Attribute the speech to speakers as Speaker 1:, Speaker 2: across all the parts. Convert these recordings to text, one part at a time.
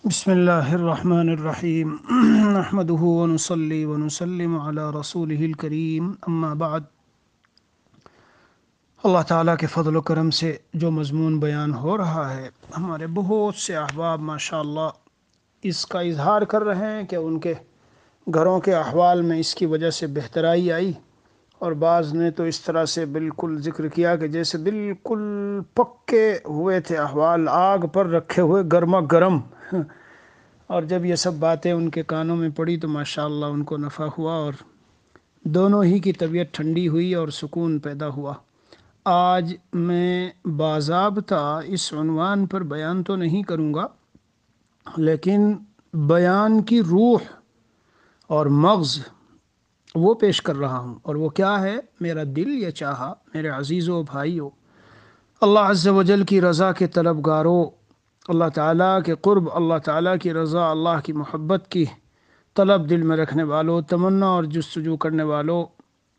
Speaker 1: بسم اللہ الرحمن الرحیم نحمده ونصلی ونسلم علی رسوله الکریم اما بعد۔ اللہ تعالیٰ کے فضل و کرم سے جو مضمون بیان ہو رہا ہے، ہمارے بہت سے احباب ماشاءاللہ اس کا اظہار کر رہے ہیں کہ ان کے گھروں کے احوال میں اس کی وجہ سے بہترائی آئی، اور بعض نے تو اس طرح سے بالکل ذکر کیا کہ جیسے بالکل پکے ہوئے تھے احوال، آگ پر رکھے ہوئے گرما گرم اور جب یہ سب باتیں ان کے کانوں میں پڑی تو ماشاءاللہ ان کو نفع ہوا اور دونوں ہی کی طبیعت ٹھنڈی ہوئی اور سکون پیدا ہوا۔ آج میں باضابطہ اس عنوان پر بیان تو نہیں کروں گا، لیکن بیان کی روح اور مغز وہ پیش کر رہا ہوں، اور وہ کیا ہے؟ میرا دل یہ چاہا میرے عزیزوں بھائیوں، اللہ عز و جل کی رضا کے طلبگاروں، اللہ تعالیٰ کے قرب، اللہ تعالیٰ کی رضا، اللہ کی محبت کی طلب دل میں رکھنے والوں، تمنا اور جستجو کرنے والوں،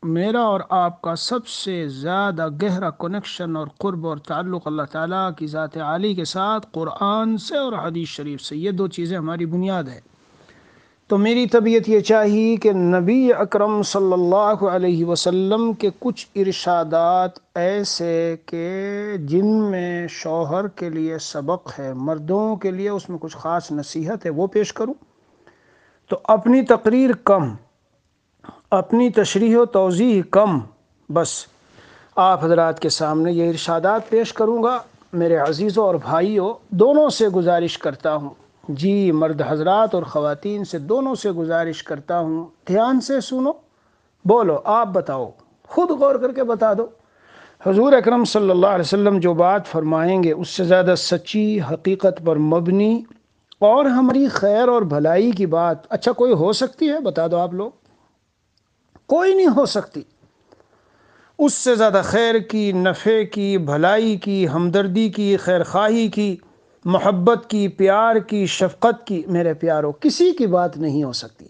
Speaker 1: میرا اور آپ کا سب سے زیادہ گہرا کنیکشن اور قرب اور تعلق اللہ تعالیٰ کی ذات عالی کے ساتھ قرآن سے اور حدیث شریف سے، یہ دو چیزیں ہماری بنیاد ہے۔ تو میری طبیعت یہ چاہیے کہ نبی اکرم صلی اللہ علیہ وسلم کے کچھ ارشادات ایسے کہ جن میں شوہر کے لیے سبق ہے، مردوں کے لیے اس میں کچھ خاص نصیحت ہے، وہ پیش کروں۔ تو اپنی تقریر کم، اپنی تشریح و توضیح کم، بس آپ حضرات کے سامنے یہ ارشادات پیش کروں گا۔ میرے عزیزوں اور بھائیوں، دونوں سے گزارش کرتا ہوں، جی مرد حضرات اور خواتین سے دونوں سے گزارش کرتا ہوں، دھیان سے سنو، بولو، آپ بتاؤ، خود غور کر کے بتا دو۔ حضور اکرم صلی اللہ علیہ وسلم جو بات فرمائیں گے اس سے زیادہ سچی، حقیقت پر مبنی اور ہماری خیر اور بھلائی کی بات اچھا کوئی ہو سکتی ہے؟ بتا دو آپ لوگ، کوئی نہیں ہو سکتی۔ اس سے زیادہ خیر کی، نفع کی، بھلائی کی، ہمدردی کی، خیر خواہی کی، محبت کی، پیار کی، شفقت کی، میرے پیاروں، کسی کی بات نہیں ہو سکتی۔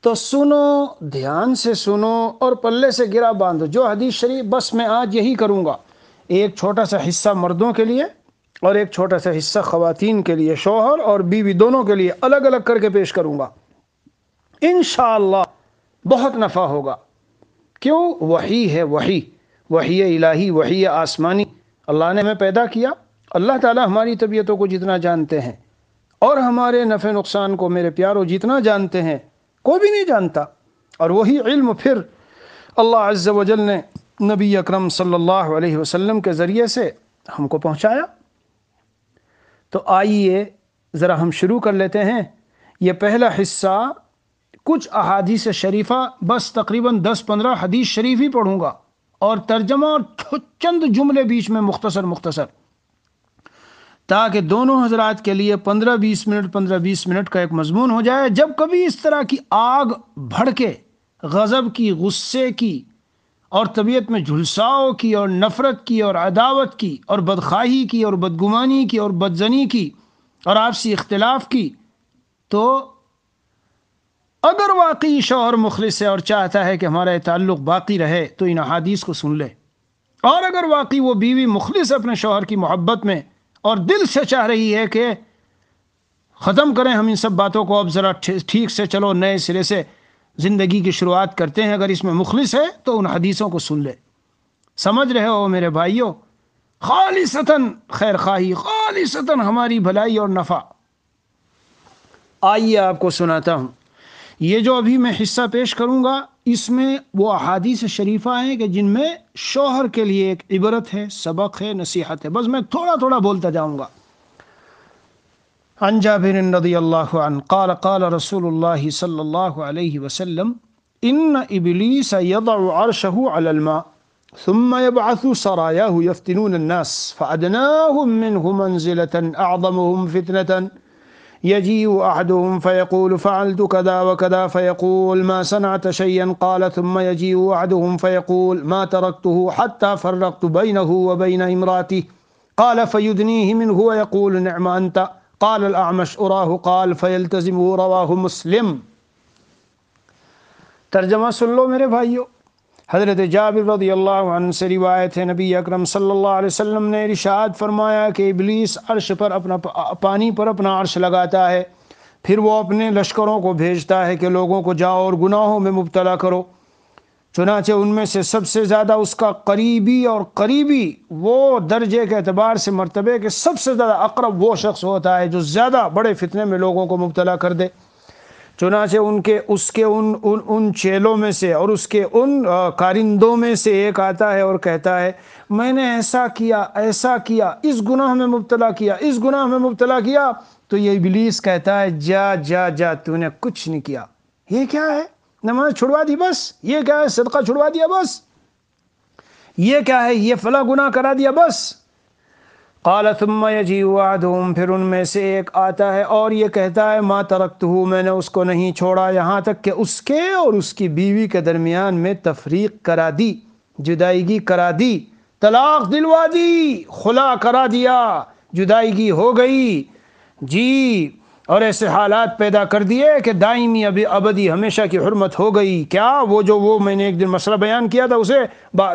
Speaker 1: تو سنو، دھیان سے سنو اور پلے سے گرا باندھو جو حدیث شریف، بس میں آج یہی کروں گا، ایک چھوٹا سا حصہ مردوں کے لیے اور ایک چھوٹا سا حصہ خواتین کے لیے، شوہر اور بیوی دونوں کے لیے الگ الگ کر کے پیش کروں گا، انشاءاللہ بہت نفع ہوگا۔ کیوں؟ وحی ہے، وحی الہی، وحی آسمانی، اللہ نے ہمیں پیدا کیا، اللہ تعالی ہماری طبیعتوں کو جتنا جانتے ہیں اور ہمارے نفع نقصان کو میرے پیاروں جتنا جانتے ہیں کوئی بھی نہیں جانتا، اور وہی علم پھر اللہ عز و جل نے نبی اکرم صلی اللہ علیہ وسلم کے ذریعے سے ہم کو پہنچایا۔ تو آئیے ذرا ہم شروع کر لیتے ہیں۔ یہ پہلا حصہ کچھ احادیث شریفہ، بس تقریباً 10-15 حدیث شریف ہی پڑھوں گا، اور ترجمہ اور چند جملے بیچ میں مختصر، تاکہ دونوں حضرات کے لیے 15-20 منٹ کا ایک مضمون ہو جائے۔ جب کبھی اس طرح کی آگ بھڑکے، غضب کی، غصے کی، اور طبیعت میں جھلساؤ کی، اور نفرت کی، اور عداوت کی، اور بدخواہی کی، اور بدگمانی کی، اور بدزنی کی، اور آپسی اختلاف کی، تو اگر واقعی شوہر مخلص ہے اور چاہتا ہے کہ ہمارا یہ تعلق باقی رہے تو ان احادیث کو سن لے، اور اگر واقعی وہ بیوی مخلص اپنے شوہر کی محبت میں اور دل سے چاہ رہی ہے کہ ختم کریں ہم ان سب باتوں کو، اب ذرا ٹھیک سے چلو، نئے سرے سے زندگی کی شروعات کرتے ہیں، اگر اس میں مخلص ہے تو ان حدیثوں کو سن لے۔ سمجھ رہے ہو میرے بھائیوں؟ خالصتاً خیر خواہی، خالصتاً ہماری بھلائی اور نفع۔ آئیے آپ کو سناتا ہوں۔ یہ جو ابھی میں حصہ پیش کروں گا اس میں وہ احادیث شریفہ ہیں کہ جن میں شوہر کے لیے ایک عبرت ہے، سبق ہے، نصیحت ہے، بس میں تھوڑا تھوڑا بولتا جاؤں گا۔ عن جابر رضی اللہ عنہ قال قال رسول اللہ صلی اللہ علیہ وسلم ان ابلیس یضع عرشہ علی الماء ثم يبعث سرایاه يفتنون الناس فأدناهم منه منزلة أعظمهم فتنة يجيء أحدهم فيقول فعلت كذا وكذا فيقول ما صنعت شيئا قال ثم يجيء أحدهم فيقول ما تركته حتى فرقت بينه وبين امرأته قال فيدنيه منه ويقول نعم أنت قال الأعمش أراه قال فيلتزمه رواه مسلم۔ ترجمہ سن لو میرے بھائیو۔ حضرت جابر رضی اللہ عنہ سے روایت ہے، نبی اکرم صلی اللہ علیہ وسلم نے ارشاد فرمایا کہ ابلیس عرش پر اپنا پانی پر اپنا عرش لگاتا ہے، پھر وہ اپنے لشکروں کو بھیجتا ہے کہ لوگوں کو جاؤ اور گناہوں میں مبتلا کرو، چنانچہ ان میں سے سب سے زیادہ اس کا قریبی، اور قریبی وہ درجے کے اعتبار سے مرتبے کے سب سے زیادہ اقرب وہ شخص ہوتا ہے جو زیادہ بڑے فتنے میں لوگوں کو مبتلا کر دے۔ چنانچہ اس کے ان چیلوں میں سے اور اس کے ان کارندوں میں سے ایک آتا ہے اور کہتا ہے میں نے ایسا کیا، اس گناہ میں مبتلا کیا، اس گناہ میں مبتلا کیا، تو یہ ابلیس کہتا ہے جا جا جا، تو نے کچھ نہیں کیا، یہ کیا ہے، نماز چھڑوا دی بس، یہ کیا ہے، صدقہ چھڑوا دیا بس، یہ کیا ہے، یہ فلاں گناہ کرا دیا بس۔ قال ثم يجيء احدهم، پھر ان میں سے ایک آتا ہے اور یہ کہتا ہے ما ترکتہ، میں نے اس کو نہیں چھوڑا یہاں تک کہ اس کے اور اس کی بیوی کے درمیان میں تفریق کرا دی، جدائیگی کرا دی، طلاق دلوا دی، خلا کرا دیا، جدائیگی ہو گئی جی، اور ایسے حالات پیدا کر دیے کہ دائمی ابدی ہمیشہ کی حرمت ہو گئی۔ کیا وہ میں نے ایک دن مسئلہ بیان کیا تھا، اسے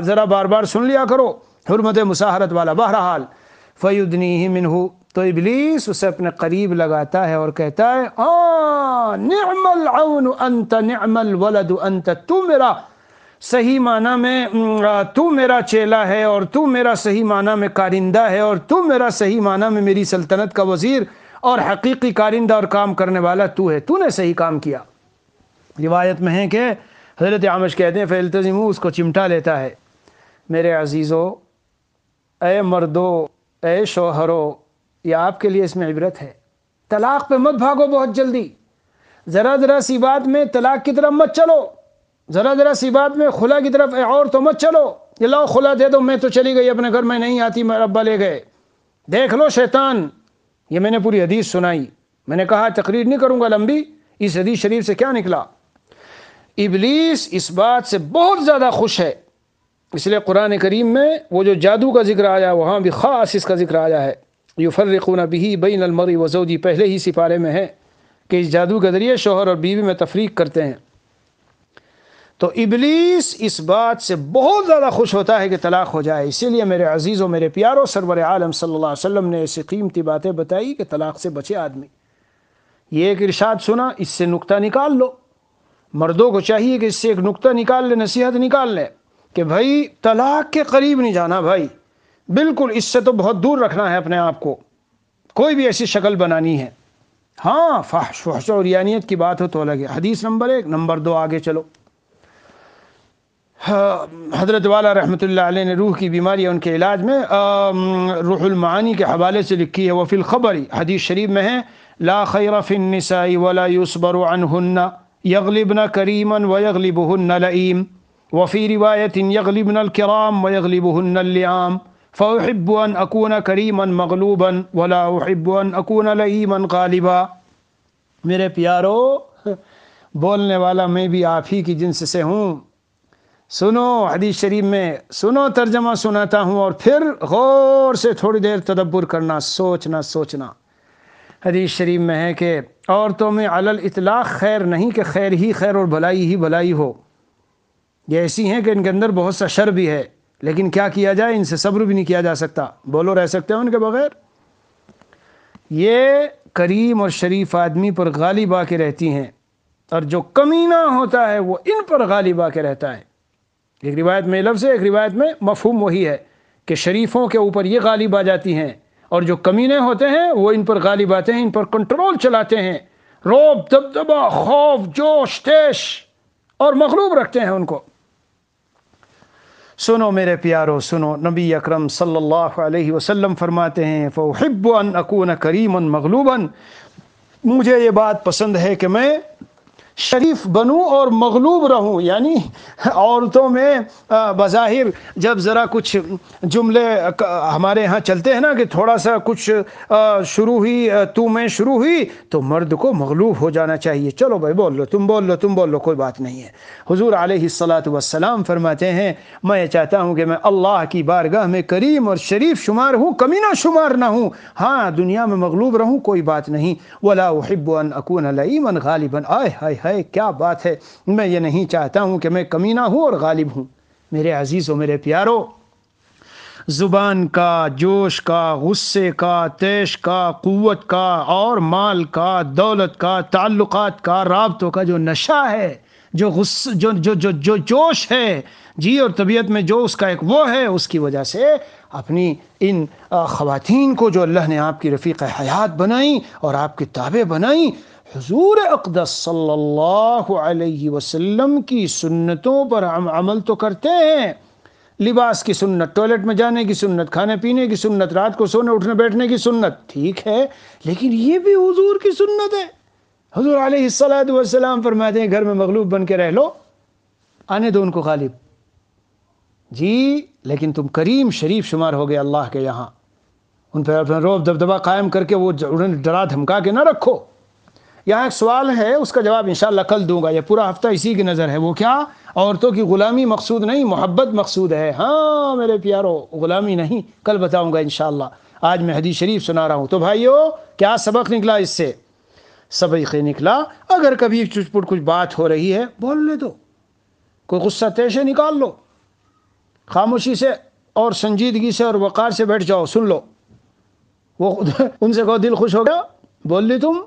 Speaker 1: ذرا بار بار سن لیا کرو، حرمت مساہرت والا۔ بہرحال فیدنیہ منہ، تو ابلیس اسے اپنے قریب لگاتا ہے اور کہتا ہے نعم العون انت، نعم الولد انت، تو میرا صحیح معنی میں تو میرا چیلا ہے، اور تو میرا صحیح معنی میں کارندہ ہے، اور تو میرا صحیح معنی میں میری سلطنت کا وزیر اور حقیقی کارندہ اور کام کرنے والا تو ہے، تو نے صحیح کام کیا۔ روایت میں ہے کہ حضرت اعمش کہتے ہیں فیلتزمو، اس کو چمٹا لیتا ہے۔ میرے عزیزو، اے مردو، اے شوہرو، یہ آپ کے لیے اس میں عبرت ہے، طلاق پہ مت بھاگو بہت جلدی، ذرا سی بات میں طلاق کی طرف مت چلو، ذرا سی بات میں خلا کی طرف اور تو مت چلو، یہ لاؤ خلا دے دو، میں تو چلی گئی اپنے گھر، میں نہیں آتی، میرا ابا لے گئے۔ دیکھ لو شیطان، یہ میں نے پوری حدیث سنائی، میں نے کہا تقریر نہیں کروں گا لمبی، اس حدیث شریف سے کیا نکلا؟ ابلیس اس بات سے بہت زیادہ خوش ہے، اس لیے قرآن کریم میں وہ جو جادو کا ذکر آیا وہاں بھی خاص اس کا ذکر آیا ہے، یفرقون بہ بین المرء وزوجہ، پہلے ہی سپارے میں ہے کہ اس جادو کے ذریعے شوہر اور بیوی میں تفریق کرتے ہیں۔ تو ابلیس اس بات سے بہت زیادہ خوش ہوتا ہے کہ طلاق ہو جائے، اسی لیے میرے عزیزوں، میرے پیاروں، سرور عالم صلی اللہ علیہ وسلم نے ایسی قیمتی باتیں بتائی کہ طلاق سے بچے آدمی۔ یہ ایک ارشاد سنا، اس سے نقطہ نکال لو، مردوں کو چاہیے کہ اس سے ایک نقطہ نکال لے، نصیحت نکال لے کہ بھائی طلاق کے قریب نہیں جانا، بھائی بالکل اس سے تو بہت دور رکھنا ہے اپنے آپ کو، کوئی بھی ایسی شکل بنانی ہے۔ ہاں فحش اور یانیت کی بات ہو تو الگ ہے۔ حدیث نمبر 1، نمبر 2 آگے چلو۔ حضرت والا رحمۃ اللہ علیہ نے روح کی بیماری ان کے علاج میں روح المعانی کے حوالے سے لکھی ہے، وفی الخبر، حدیث شریف میں ہے لا خیر فی النساء ولا يصبر عنہن یغلبن کریما ویغلبہن لئیم، وفی روایت یغلبن الکرام ویغلبہن اللئام، فاحب ان اکون کریما مغلوبا ولا احب ان اکون لئیما غالبا۔ میرے پیارو، بولنے والا میں بھی آپ ہی کی جنس سے ہوں، سنو حدیث شریف میں، سنو ترجمہ سناتا ہوں اور پھر غور سے تھوڑی دیر تدبر کرنا، سوچنا۔ حدیث شریف میں ہے کہ عورتوں میں علی الاطلاق خیر نہیں کہ خیر ہی خیر اور بھلائی ہی بھلائی ہو، یہ ایسی ہیں کہ ان کے اندر بہت سا شر بھی ہے، لیکن کیا کیا جائے، ان سے صبر بھی نہیں کیا جا سکتا، بولو رہ سکتے ہیں ان کے بغیر؟ یہ کریم اور شریف آدمی پر غالب آ کے رہتی ہیں، اور جو کمینہ ہوتا ہے وہ ان پر غالب آ کے رہتا ہے۔ ایک روایت میں لفظ ہے، ایک روایت میں مفہوم وہی ہے کہ شریفوں کے اوپر یہ غالب آ جاتی ہیں، اور جو کمینے ہوتے ہیں وہ ان پر غالب آتے ہیں، ان پر کنٹرول چلاتے ہیں، رعب، دبدبہ، خوف، جوش، تیش، اور مغلوب رکھتے ہیں ان کو۔ سنو میرے پیارو، سنو، نبی اکرم صلی اللہ علیہ وسلم فرماتے ہیں فَأُحِبُّ أَنْ أَكُونَ كَرِيمًا مَغْلُوبًا، مجھے یہ بات پسند ہے کہ میں شریف بنوں اور مغلوب رہوں، یعنی عورتوں میں بظاہر جب ذرا کچھ جملے ہمارے ہاں چلتے ہیں نا کہ تھوڑا سا کچھ شروع ہوئی، تو میں شروع ہوئی، تو مرد کو مغلوب ہو جانا چاہیے، چلو بھائی بول لو، تم بول لو، کوئی بات نہیں ہے۔ حضور علیہ الصلاۃ والسلام فرماتے ہیں میں چاہتا ہوں کہ میں اللہ کی بارگاہ میں کریم اور شریف شمار ہوں، کمینہ شمار نہ ہوں، ہاں دنیا میں مغلوب رہوں کوئی بات نہیں، ولا احب ان اکون لئیما غالبا، آئے ہائے ہائے کیا بات ہے، میں یہ نہیں چاہتا ہوں کہ میں کمینہ ہوں اور غالب ہوں، میرے عزیزو میرے پیارو، زبان کا، جوش کا، غصے کا، تیش کا، قوت کا اور مال کا، دولت کا، تعلقات کا، رابطوں کا جو نشہ ہے، جو جوش ہے جی، اور طبیعت میں جو اس کا ایک وہ ہے، اس کی وجہ سے اپنی ان خواتین کو جو اللہ نے آپ کی رفیق حیات بنائیں اور آپ کے تابع بنائیں، حضور اقدس صلی اللہ علیہ وسلم کی سنتوں پر ہم عمل تو کرتے ہیں، لباس کی سنت، ٹوائلٹ میں جانے کی سنت، کھانے پینے کی سنت، رات کو سونے اٹھنے بیٹھنے کی سنت، ٹھیک ہے، لیکن یہ بھی حضور کی سنت ہے۔ حضور علیہ الصلوۃ والسلام فرماتے ہیں گھر میں مغلوب بن کے رہ لو، آنے دو ان کو غالب جی، لیکن تم کریم شریف شمار ہو گئے اللہ کے یہاں، ان پہ اپنا روب دبدبا قائم کر کے وہ انہیں ڈرا دھمکا کے نہ رکھو۔ یہاں ایک سوال ہے، اس کا جواب انشاءاللہ کل دوں گا، یہ پورا ہفتہ اسی کی نظر ہے۔ وہ کیا؟ عورتوں کی غلامی مقصود نہیں، محبت مقصود ہے۔ ہاں میرے پیارو، غلامی نہیں، کل بتاؤں گا انشاءاللہ۔ آج میں حدیث شریف سنا رہا ہوں۔ تو بھائیو، کیا سبق نکلا اس سے؟ سبق نکلا، اگر کبھی چٹپٹ کچھ بات ہو رہی ہے بول لے دو، کوئی غصہ تیشے نکال لو، خاموشی سے اور سنجیدگی سے اور وقار سے بیٹھ جاؤ، سن لو، وہ ان سے کہو دل خوش ہو گیا، بول لی تم،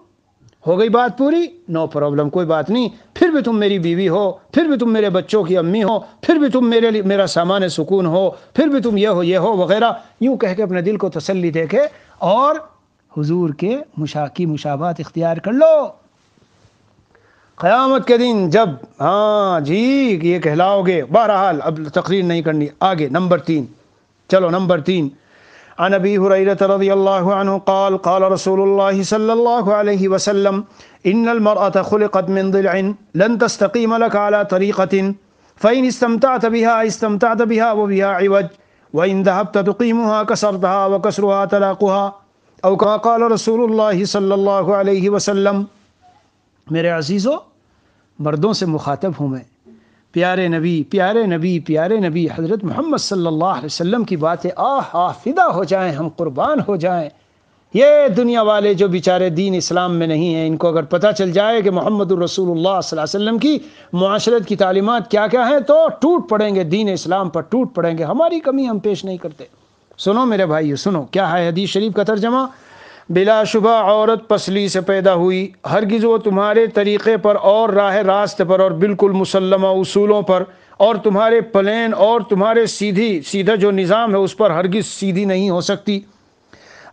Speaker 1: ہو گئی بات پوری، نو پرابلم، کوئی بات نہیں، پھر بھی تم میری بیوی ہو، پھر بھی تم میرے بچوں کی امی ہو، پھر بھی تم میرے لیے میرا سامان سکون ہو، پھر بھی تم یہ ہو وغیرہ، یوں کہہ کے اپنے دل کو تسلی دے کے اور حضور کے کی مشابہت اختیار کر لو۔ قیامت کے دن جب ہاں جی یہ کہلاؤ گے، بہرحال اب تقریر نہیں کرنی، آگے نمبر 3، چلو نمبر 3، عن ابی ہریرہ رضی اللہ عنہ قال قال رسول اللہ صلی اللہ علیہ وسلم ان المرأة خلقت من ضلع لن تستقیم لك على طریقة فإن استمتعت بها استمتعت بها وبها عوج وإن ذهبت تقيمها كسرتها وكسرها طلاقها او كما قال رسول اللہ صلی اللہ علیہ وسلم۔ میرے عزیزو، مردوں سے مخاطب ہوں میں، پیارے نبی پیارے نبی پیارے نبی حضرت محمد صلی اللہ علیہ وسلم کی باتیں فدا ہو جائیں، ہم قربان ہو جائیں۔ یہ دنیا والے جو بیچارے دین اسلام میں نہیں ہیں، ان کو اگر پتہ چل جائے کہ محمد الرسول اللہ صلی اللہ علیہ وسلم کی معاشرت کی تعلیمات کیا کیا ہیں، تو ٹوٹ پڑیں گے، دین اسلام پر ٹوٹ پڑیں گے۔ ہماری کمی ہم پیش نہیں کرتے۔ سنو میرے بھائیو، سنو کیا ہے حدیث شریف کا ترجمہ۔ بلا شبہ عورت پسلی سے پیدا ہوئی، ہرگز وہ تمہارے طریقے پر اور راہ راست پر اور بالکل مسلمہ اصولوں پر اور تمہارے پلین اور تمہارے سیدھا جو نظام ہے اس پر ہرگز سیدھی نہیں ہو سکتی۔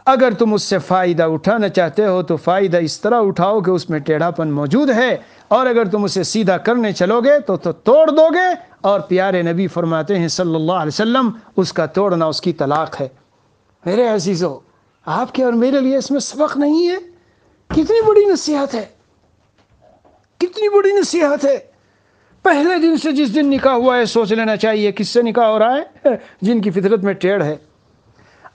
Speaker 1: اگر تم اس سے فائدہ اٹھانا چاہتے ہو تو فائدہ اس طرح اٹھاؤ کہ اس میں ٹیڑھا پن موجود ہے، اور اگر تم اسے سیدھا کرنے چلو گے تو توڑ دو گے، اور پیارے نبی فرماتے ہیں صلی اللہ علیہ وسلم اس کا توڑنا اس کی طلاق ہے۔ میرے عزیزو، آپ کے اور میرے لیے اس میں سبق نہیں ہے؟ کتنی بڑی نصیحت ہے، کتنی بڑی نصیحت ہے۔ پہلے دن سے جس دن نکاح ہوا ہے سوچ لینا چاہیے کس سے نکاح ہو رہا ہے، جن کی فطرت میں ٹیڑھ ہے،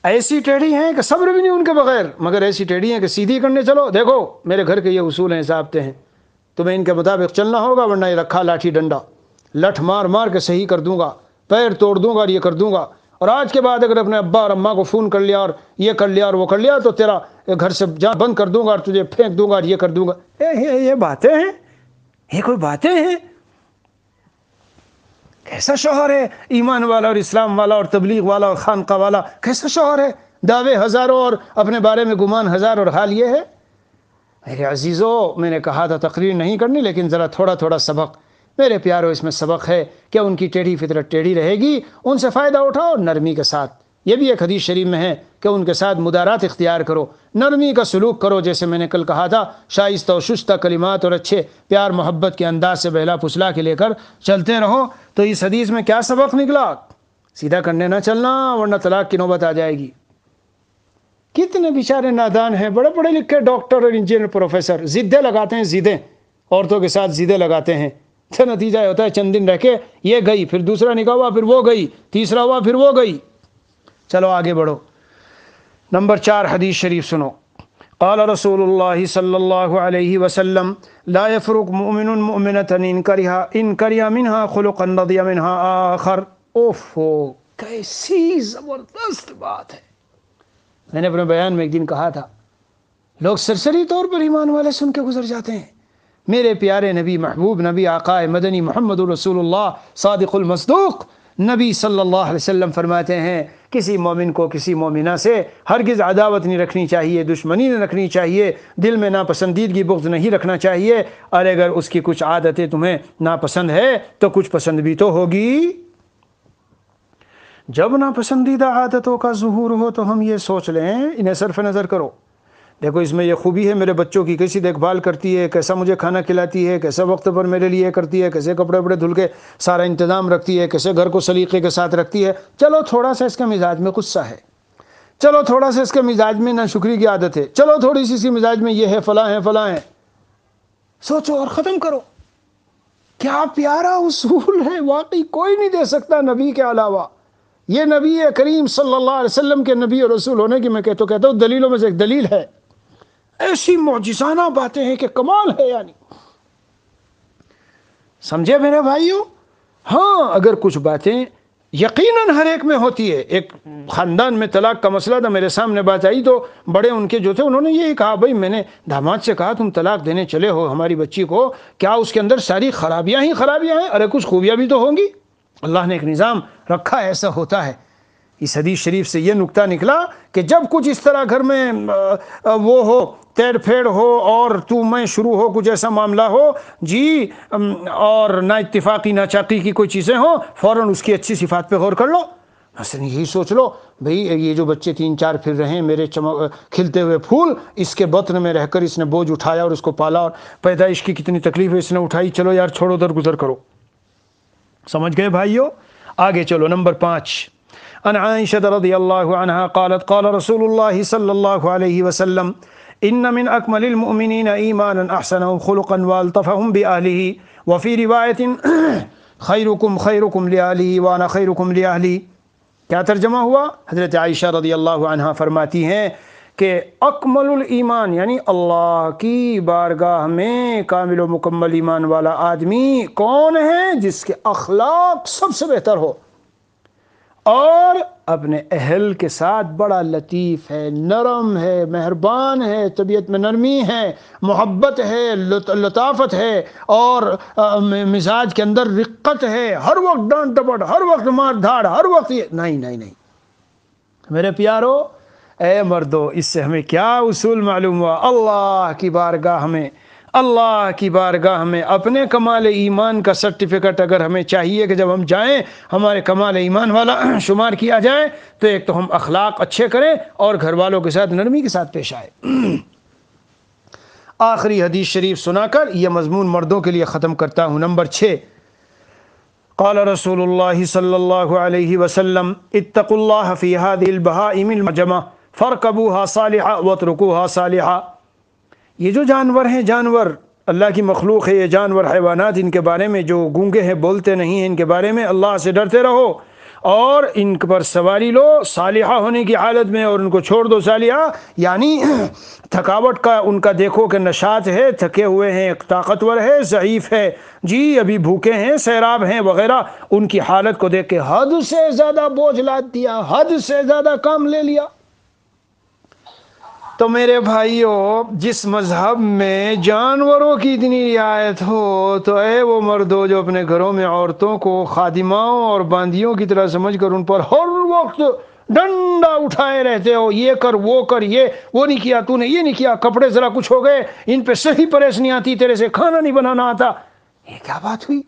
Speaker 1: ایسی ٹیڑھی ہیں کہ صبر بھی نہیں ان کے بغیر، مگر ایسی ٹیڑھی ہیں کہ سیدھی کرنے چلو، دیکھو میرے گھر کے یہ اصول ہیں، ضابطے ہیں، تمہیں ان کے مطابق چلنا ہوگا، ورنہ یہ رکھا لاٹھی ڈنڈا، لٹھ مار مار کے صحیح کر دوں گا، پیر توڑ دوں گا اور یہ کر دوں گا، اور آج کے بعد اگر اپنے ابا اور اماں کو فون کر لیا اور یہ کر لیا اور وہ کر لیا تو تیرا گھر سے جا بند کر دوں گا اور تجھے پھینک دوں گا اور یہ کر دوں گا۔ یہ باتیں ہیں؟ یہ کوئی باتیں ہیں؟ کیسا شوہر ہے ایمان والا اور اسلام والا اور تبلیغ والا اور خانقاہ والا؟ کیسا شوہر ہے؟ دعوے ہزاروں اور اپنے بارے میں گمان ہزار، اور حال یہ ہے۔ میرے عزیزو، میں نے کہا تھا تقریر نہیں کرنی، لیکن ذرا تھوڑا تھوڑا سبق، میرے پیارو اس میں سبق ہے کہ ان کی ٹیڑھی فطرت ٹیڑھی رہے گی، ان سے فائدہ اٹھاؤ نرمی کے ساتھ۔ یہ بھی ایک حدیث شریف میں ہے کہ ان کے ساتھ مدارات اختیار کرو، نرمی کا سلوک کرو، جیسے میں نے کل کہا تھا، شائستہ و شستہ کلمات اور اچھے پیار محبت کے انداز سے بہلا پھسلا کے لے کر چلتے رہو۔ تو اس حدیث میں کیا سبق نکلا؟ سیدھا کرنے نہ چلنا، ورنہ طلاق کی نوبت آ جائے گی۔ کتنے بیچارے نادان ہیں، بڑے پڑھے لکھے ڈاکٹر اور انجینئر پروفیسر، ضدیں لگاتے ہیں، ضدیں عورتوں کے ساتھ ضدیں لگاتے ہیں، تو نتیجہ ہوتا ہے چند دن رہ کے یہ گئی، پھر دوسرا نکاح ہوا، پھر وہ گئی، تیسرا ہوا، پھر وہ گئی۔ چلو آگے بڑھو، نمبر 4 حدیث شریف سنو۔ قال رسول اللہ صلی اللہ علیہ وسلم لا يفرق مؤمن مؤمنة ان کرہ منها خلقا رضی منها آخر۔ اوفو، کیسی زبردست بات ہے۔ میں نے اپنے بیان میں ایک دن کہا تھا، لوگ سرسری طور پر ایمان والے سن کے گزر جاتے ہیں۔ میرے پیارے نبی، محبوب نبی، آقا مدنی محمد رسول اللہ صادق المصدوق نبی صلی اللہ علیہ وسلم فرماتے ہیں کسی مومن کو کسی مومنہ سے ہرگز عداوت نہیں رکھنی چاہیے، دشمنی نہیں رکھنی چاہیے، دل میں ناپسندیدگی بغض نہیں رکھنا چاہیے، اور اگر اس کی کچھ عادتیں تمہیں ناپسند ہے تو کچھ پسند بھی تو ہوگی۔ جب ناپسندیدہ عادتوں کا ظہور ہو تو ہم یہ سوچ لیں، انہیں صرف نظر کرو، دیکھو اس میں یہ خوبی ہے، میرے بچوں کی کیسی دیکھ بھال کرتی ہے، کیسا مجھے کھانا کھلاتی ہے، کیسے وقت پر میرے لیے کرتی ہے، کیسے کپڑے وپڑے دھل کے سارا انتظام رکھتی ہے، کیسے گھر کو سلیقے کے ساتھ رکھتی ہے۔ چلو تھوڑا سا اس کے مزاج میں غصہ ہے، چلو تھوڑا سا اس کے مزاج میں ناشکری کی عادت ہے، چلو تھوڑی سی اس کے مزاج میں یہ ہے، فلاں ہے فلاں ہے، سوچو اور ختم کرو۔ کیا پیارا اصول ہے، واقعی کوئی نہیں دے سکتا نبی کے علاوہ۔ یہ نبی کریم صلی اللہ علیہ وسلم کے نبی اور رسول ہونے کی میں کہتا ہوں دلیلوں میں سے ایک دلیل ہے۔ ایسی معجزانہ باتیں ہیں کہ کمال ہے، یعنی سمجھے میرے بھائیو؟ ہاں اگر کچھ باتیں یقیناً ہر ایک میں ہوتی ہے۔ ایک خاندان میں طلاق کا مسئلہ تھا، میرے سامنے بات آئی تو بڑے ان کے جو تھے انہوں نے یہی کہا، بھائی میں نے داماد سے کہا تم طلاق دینے چلے ہو ہماری بچی کو، کیا اس کے اندر ساری خرابیاں ہی خرابیاں ہیں؟ ارے کچھ خوبیاں بھی تو ہوں گی، اللہ نے ایک نظام رکھا ہے، ایسا ہوتا ہے۔ اس حدیث شریف سے یہ نکتہ نکلا کہ جب کچھ اس طرح گھر میں وہ ہو، تیر پھیڑ ہو اور تو میں شروع ہو، کچھ ایسا معاملہ ہو جی، اور نا اتفاقی نا چاقی کی کوئی چیزیں ہوں، فوراً اس کی اچھی صفات پہ غور کر لو۔ مثلا یہی سوچ لو، بھئی یہ جو بچے 3-4 پھر رہے ہیں، میرے کھلتے ہوئے پھول، اس کے بطن میں رہ کر اس نے بوجھ اٹھایا اور اس کو پالا، اور پیدائش کی کتنی تکلیف اس نے اٹھائی، چلو یار چھوڑو، درگزر کرو۔ سمجھ گئے بھائیو؟ آگے چلو، نمبر 5، عن عائشہ رضی اللہ عنہا قالت قال رسول اللہ صلی اللہ علیہ وسلم ان من اکمل المؤمنین ایمانا احسنهم خلقا والطفهم بأہلہ وفی روایت خیرکم خیرکم لأہلہ وانا خیرکم لأہلی۔ کیا ترجمہ ہوا؟ حضرت عائشہ رضی اللہ عنہا فرماتی ہیں کہ اکمل الایمان یعنی اللہ کی بارگاہ میں کامل و مکمل ایمان والا آدمی کون ہے؟ جس کے اخلاق سب سے بہتر ہو اور اپنے اہل کے ساتھ بڑا لطیف ہے، نرم ہے، مہربان ہے، طبیعت میں نرمی ہے، محبت ہے، لطافت ہے، اور مزاج کے اندر رقت ہے، ہر وقت ڈانٹ ڈپٹ، ہر وقت مار دھاڑ، ہر وقت یہ نہیں۔ میرے پیارو، اے مردو، اس سے ہمیں کیا اصول معلوم ہوا؟ اللہ کی بارگاہ میں اپنے کمال ایمان کا سرٹیفکیٹ اگر ہمیں چاہیے کہ جب ہم جائیں ہمارے کمال ایمان والا شمار کیا جائے، تو ایک تو ہم اخلاق اچھے کریں اور گھر والوں کے ساتھ نرمی کے ساتھ پیش آئے۔ آخری حدیث شریف سنا کر یہ مضمون مردوں کے لیے ختم کرتا ہوں۔ نمبر 6، قال رسول اللہ صلی اللہ علیہ وسلم اتقوا اللہ فی هذه البہائم المعجمہ فارکبوها صالحہ واترکوها صالحہ۔ یہ جو جانور ہیں، جانور اللہ کی مخلوق ہے، یہ جانور حیوانات، ان کے بارے میں جو گونگے ہیں، بولتے نہیں ہیں، ان کے بارے میں اللہ سے ڈرتے رہو اور ان پر سواری لو صالحہ ہونے کی حالت میں، اور ان کو چھوڑ دو صالحہ، یعنی تھکاوٹ کا ان کا دیکھو کہ نشاط ہے، تھکے ہوئے ہیں، طاقتور ہے، ضعیف ہے جی، ابھی بھوکے ہیں، سیراب ہیں وغیرہ، ان کی حالت کو دیکھ کے حد سے زیادہ بوجھ لاد دیا، حد سے زیادہ کام لے لیا۔ تو میرے بھائیوں، جس مذہب میں جانوروں کی اتنی رعایت ہو، تو اے وہ مردوں جو اپنے گھروں میں عورتوں کو خادماؤں اور باندیوں کی طرح سمجھ کر ان پر ہر وقت ڈنڈا اٹھائے رہتے ہو، یہ کر وہ کر، یہ وہ نہیں کیا، تو نے یہ نہیں کیا، کپڑے ذرا کچھ ہو گئے، ان پہ صحیح پریس نہیں آتی، تیرے سے کھانا نہیں بنانا آتا، یہ کیا بات ہوئی؟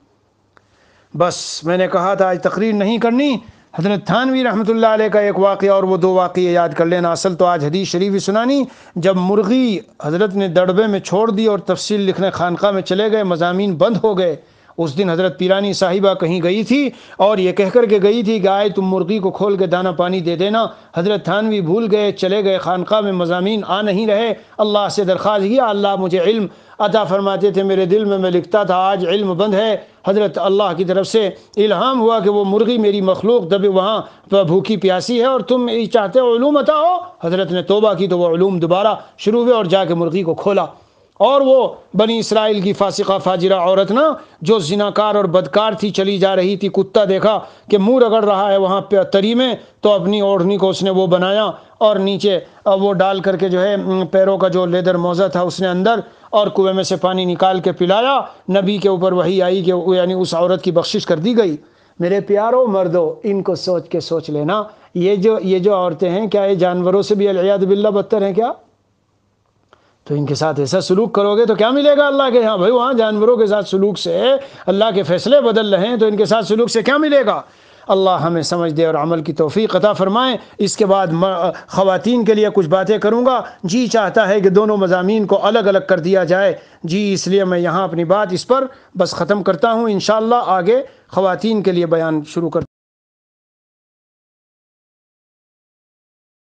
Speaker 1: بس میں نے کہا تھا آج تقریر نہیں کرنی، حضرت تھانوی رحمۃ اللہ علیہ کا ایک واقعہ اور وہ 2 واقعے یاد کر لینا، اصل تو آج حدیث شریف ہی سنانی۔ جب مرغی حضرت نے دڑبے میں چھوڑ دی اور تفصیل لکھنے خانقاہ میں چلے گئے، مضامین بند ہو گئے۔ اس دن حضرت پیرانی صاحبہ کہیں گئی تھی اور یہ کہہ کر کے گئی تھی کہ آئے تم مرغی کو کھول کے دانہ پانی دے دینا۔ حضرت تھانوی بھول گئے، چلے گئے خانقاہ میں، مضامین آ نہیں رہے۔ اللہ سے درخواست کیا، اللہ مجھے علم عطا فرماتے تھے، میرے دل میں لکھتا تھا، آج علم بند ہے۔ حضرت اللہ کی طرف سے الہام ہوا کہ وہ مرغی میری مخلوق دبے وہاں بھوکی پیاسی ہے اور تم چاہتے ہو علوم عطا ہو۔ حضرت نے توبہ کی تو وہ علوم دوبارہ شروع ہوئے اور جا کے مرغی کو کھولا، اور وہ بنی اسرائیل کی فاسقہ فاجرہ عورت نا، جو زناکار اور بدکار تھی، چلی جا رہی تھی، کتا دیکھا کہ منہ رگڑ رہا ہے وہاں پہ تری میں، تو اپنی اوڑھنی کو اس نے وہ بنایا اور نیچے وہ ڈال کر کے جو ہے پیروں کا جو لیدر موزہ تھا اس نے اندر، اور کنویں میں سے پانی نکال کے پلایا۔ نبی کے اوپر وحی آئی کہ یعنی اس عورت کی بخشش کر دی گئی۔ میرے پیاروں مردوں، ان کو سوچ لینا، یہ جو عورتیں ہیں، کیا یہ جانوروں سے بھی والعیاذ باللہ بدتر ہیں کیا؟ تو ان کے ساتھ ایسا سلوک کرو گے تو کیا ملے گا اللہ کے ہاں؟ بھائی وہاں جانوروں کے ساتھ سلوک سے اللہ کے فیصلے بدل رہے ہیں، تو ان کے ساتھ سلوک سے کیا ملے گا؟ اللہ ہمیں سمجھ دے اور عمل کی توفیق عطا فرمائیں۔ اس کے بعد خواتین کے لیے کچھ باتیں کروں گا۔ جی چاہتا ہے کہ دونوں مضامین کو الگ الگ کر دیا جائے، جی اس لیے میں یہاں اپنی بات اس پر بس ختم کرتا ہوں۔ انشاءاللہ آگے خواتین کے لیے بیان شروع کرتا ہوں۔